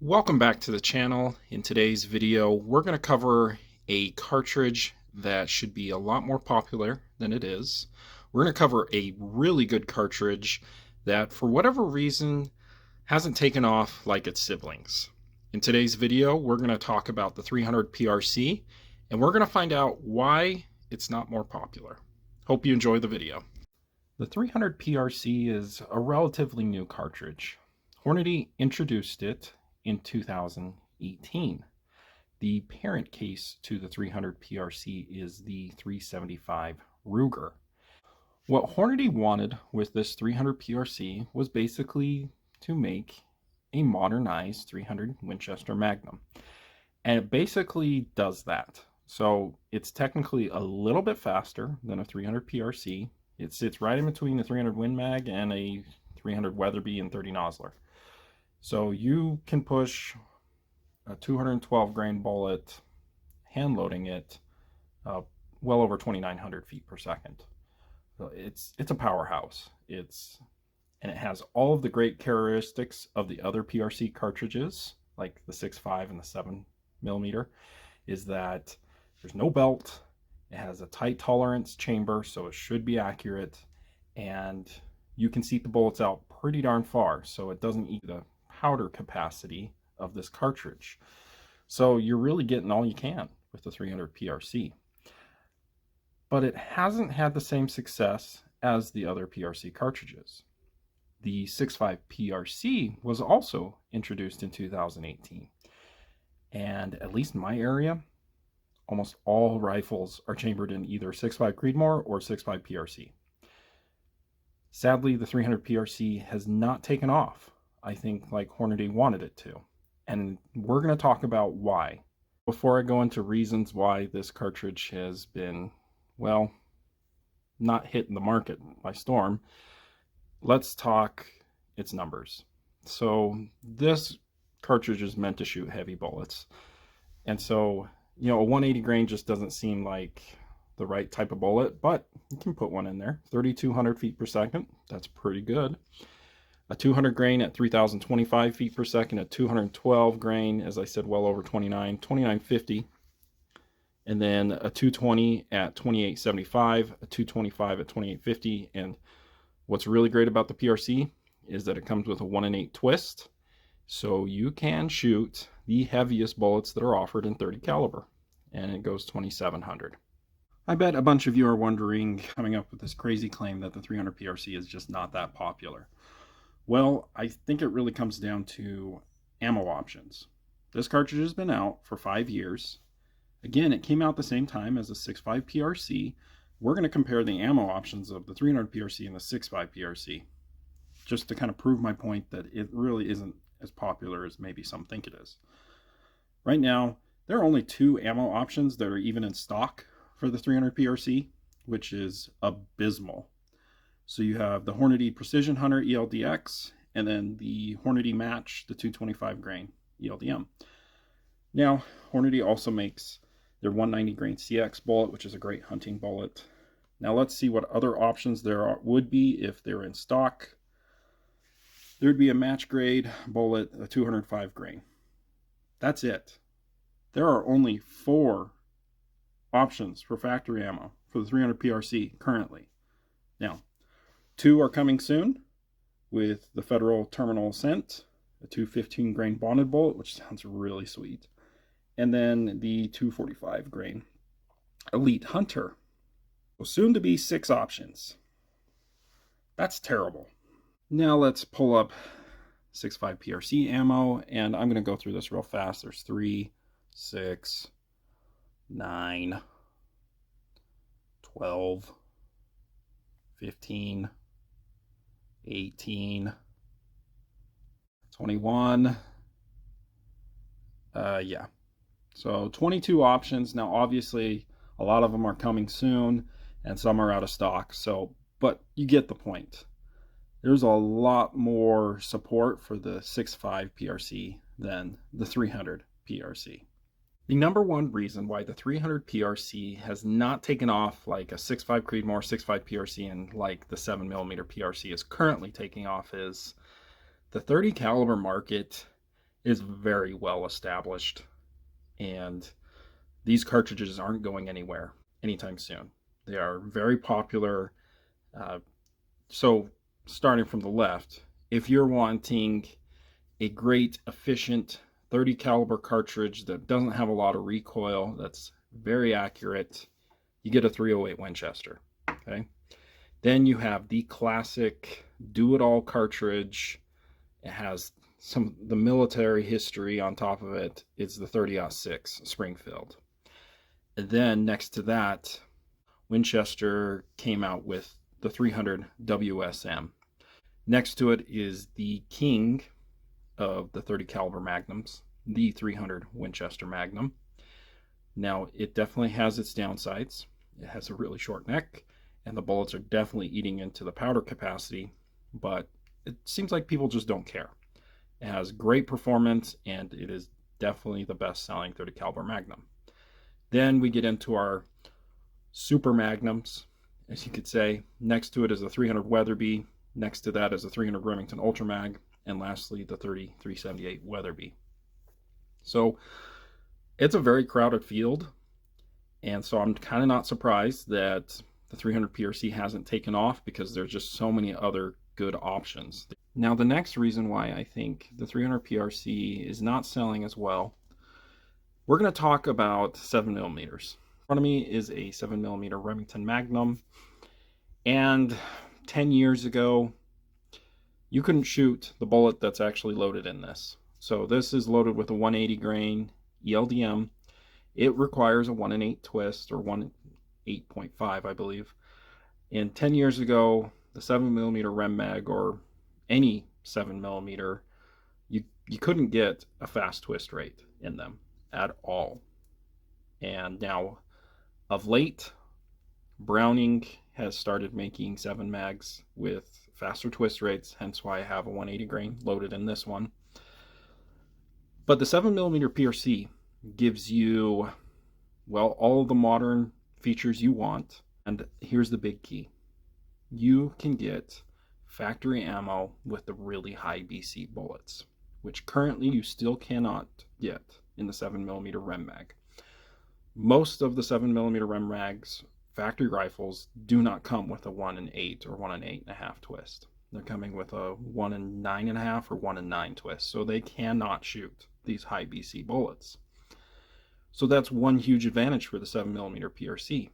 Welcome back to the channel. In today's video, we're going to cover a cartridge that should be a lot more popular than it is. We're going to cover a really good cartridge that, for whatever reason, hasn't taken off like its siblings. In today's video, we're going to talk about the 300 PRC, and we're going to find out why it's not more popular. Hope you enjoy the video. The 300 PRC is a relatively new cartridge. Hornady introduced it in 2018. The parent case to the 300 PRC is the 375 Ruger. What Hornady wanted with this 300 PRC was basically to make a modernized 300 Winchester Magnum. And it basically does that. So it's technically a little bit faster than a 300 PRC. It sits right in between a 300 Win Mag and a 300 Weatherby and 30 Nosler. So you can push a 212 grain bullet, hand loading it, well over 2,900 feet per second. So it's a powerhouse. And it has all of the great characteristics of the other PRC cartridges, like the 6.5 and the 7mm, is that there's no belt. It has a tight tolerance chamber, so it should be accurate, and you can seat the bullets out pretty darn far, so it doesn't eat the powder capacity of this cartridge. So you're really getting all you can with the 300 PRC. But it hasn't had the same success as the other PRC cartridges. The 6.5 PRC was also introduced in 2018. And at least in my area, almost all rifles are chambered in either 6.5 Creedmoor or 6.5 PRC. Sadly, the 300 PRC has not taken off, I think, like Hornady wanted it to. And we're going to talk about why. Before I go into reasons why this cartridge has been, well, not hitting the market by storm, let's talk its numbers. So this cartridge is meant to shoot heavy bullets. And so, you know, a 180 grain just doesn't seem like the right type of bullet, but you can put one in there. 3,200 feet per second, that's pretty good. A 200 grain at 3,025 feet per second, a 212 grain, as I said, well over 2,950. And then a 220 at 2875, a 225 at 2850. And what's really great about the PRC is that it comes with a 1-in-8 twist. So you can shoot the heaviest bullets that are offered in 30 caliber. And it goes 2,700. I bet a bunch of you are wondering, coming up with this crazy claim that the 300 PRC is just not that popular. Well, I think it really comes down to ammo options. This cartridge has been out for 5 years. Again, it came out the same time as the 6.5 PRC. We're going to compare the ammo options of the 300 PRC and the 6.5 PRC, just to kind of prove my point that it really isn't as popular as maybe some think it is. Right now, there are only 2 ammo options that are even in stock for the 300 PRC, which is abysmal. So you have the Hornady Precision Hunter ELDX, and then the Hornady Match, the 225 grain ELDM. Now, Hornady also makes their 190 grain CX bullet, which is a great hunting bullet. Now let's see what other options there would be if they're in stock. There would be a match grade bullet, a 205 grain. That's it. There are only 4 options for factory ammo for the 300 PRC currently. Now, 2 are coming soon with the Federal Terminal Ascent, a 215 grain bonded bullet, which sounds really sweet, and then the 245 grain Elite Hunter. So soon to be 6 options. That's terrible. Now let's pull up 6.5 PRC ammo, and I'm going to go through this real fast. There's 3, 6, 9, 12, 15, 18, 21, yeah. So 22 options. Now, obviously, a lot of them are coming soon, and some are out of stock. So, but you get the point. There's a lot more support for the 6.5 PRC than the 300 PRC. The number one reason why the 300 PRC has not taken off like a 6.5 Creedmoor, 6.5 PRC, and like the 7mm PRC is currently taking off is the 30 caliber market is very well established, and these cartridges aren't going anywhere anytime soon. They are very popular. So starting from the left, if you're wanting a great, efficient 30 caliber cartridge that doesn't have a lot of recoil, that's very accurate, you get a 308 Winchester. Okay. Then you have the classic do-it-all cartridge. It has the military history on top of it. It's the 30-06 Springfield. And then next to that, Winchester came out with the 300 WSM. Next to it is the king of the 30 caliber magnums, the 300 Winchester Magnum. Now, it definitely has its downsides. It has a really short neck, and the bullets are definitely eating into the powder capacity, but it seems like people just don't care. It has great performance, and it is definitely the best-selling 30 caliber Magnum. Then we get into our super magnums, as you could say. Next to it is the 300 Weatherby. Next to that is the 300 Remington Ultra Mag, and lastly the 30-378 Weatherby. So it's a very crowded field, and so I'm kind of not surprised that the 300 PRC hasn't taken off, because there's just so many other good options. Now, the next reason why I think the 300 PRC is not selling as well, we're going to talk about 7mm. In front of me is a 7mm Remington Magnum, and 10 years ago, you couldn't shoot the bullet that's actually loaded in this. So this is loaded with a 180 grain ELDM. It requires a 1-in-8 twist, or 1-8.5, I believe. And 10 years ago, the 7mm Rem Mag, or any 7mm, you couldn't get a fast twist rate in them at all. And now, of late, Browning has started making 7 mags with faster twist rates, hence why I have a 180 grain loaded in this one. But the 7mm PRC gives you, well, all of the modern features you want. And here's the big key. You can get factory ammo with the really high BC bullets, which currently you still cannot get in the 7mm Rem Mag. Most of the 7mm Rem Mags factory rifles do not come with a 1-in-8 or 1-in-8.5 twist. They're coming with a 1-in-9.5 or 1-in-9 twist, so they cannot shoot these high BC bullets. So that's one huge advantage for the 7mm PRC.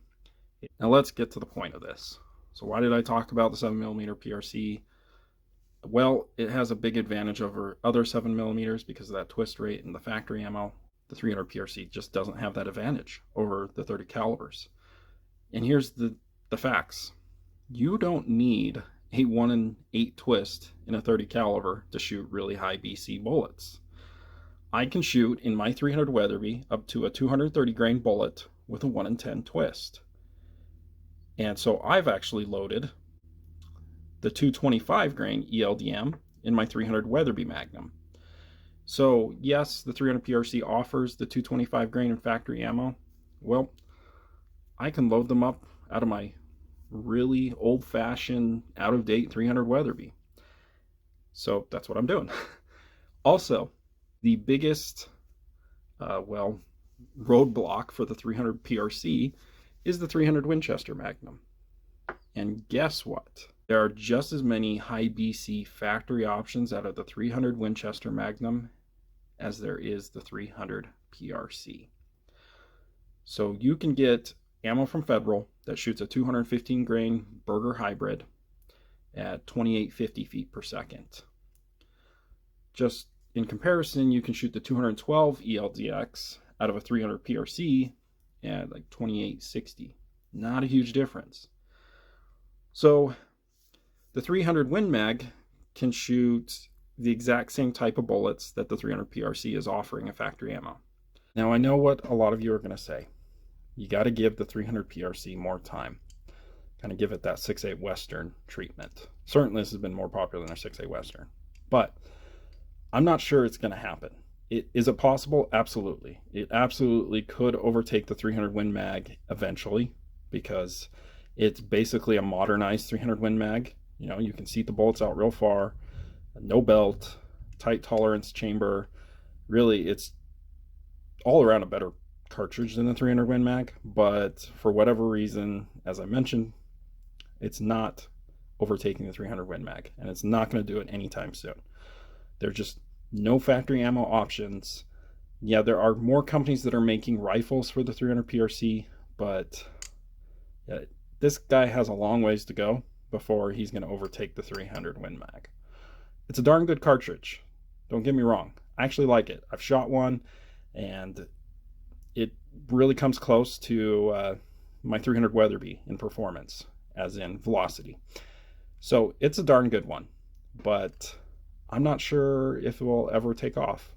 Now let's get to the point of this. So why did I talk about the 7mm PRC? Well, it has a big advantage over other 7mm because of that twist rate and the factory ammo. The 300 PRC just doesn't have that advantage over the 30 calibers. And here's the facts. You don't need a 1-in-8 twist in a 30 caliber to shoot really high BC bullets. I can shoot in my 300 Weatherby up to a 230 grain bullet with a 1-in-10 twist. And so I've actually loaded the 225 grain ELDM in my 300 Weatherby Magnum. So yes, the 300 PRC offers the 225 grain in factory ammo. Well, I can load them up out of my really old-fashioned, out-of-date 300 Weatherby. So that's what I'm doing. Also, the biggest, roadblock for the 300 PRC is the 300 Winchester Magnum. And guess what? There are just as many high BC factory options out of the 300 Winchester Magnum as there is the 300 PRC. So you can get ammo from Federal that shoots a 215 grain Berger hybrid at 2850 feet per second. Just in comparison, you can shoot the 212 ELDX out of a 300 PRC at like 2860. Not a huge difference. So the 300 Win Mag can shoot the exact same type of bullets that the 300 PRC is offering in factory ammo. Now I know what a lot of you are going to say. You got to give the 300 PRC more time. Kind of give it that 6.8 Western treatment. Certainly this has been more popular than a 6.8 Western. But I'm not sure it's going to happen. Is it possible? Absolutely. It absolutely could overtake the 300 Win Mag eventually, because it's basically a modernized 300 Win Mag. You know, you can seat the bullets out real far, no belt, tight tolerance chamber, really it's all around a better cartridge than the 300 Win Mag, but for whatever reason, as I mentioned, it's not overtaking the 300 Win Mag, and it's not going to do it anytime soon. There's just no factory ammo options. Yeah, there are more companies that are making rifles for the 300 PRC, but yeah, this guy has a long ways to go before he's going to overtake the 300 Win Mag. It's a darn good cartridge. Don't get me wrong. I actually like it. I've shot one, and it really comes close to my 300 Weatherby in performance, as in velocity. So it's a darn good one, but I'm not sure if it will ever take off.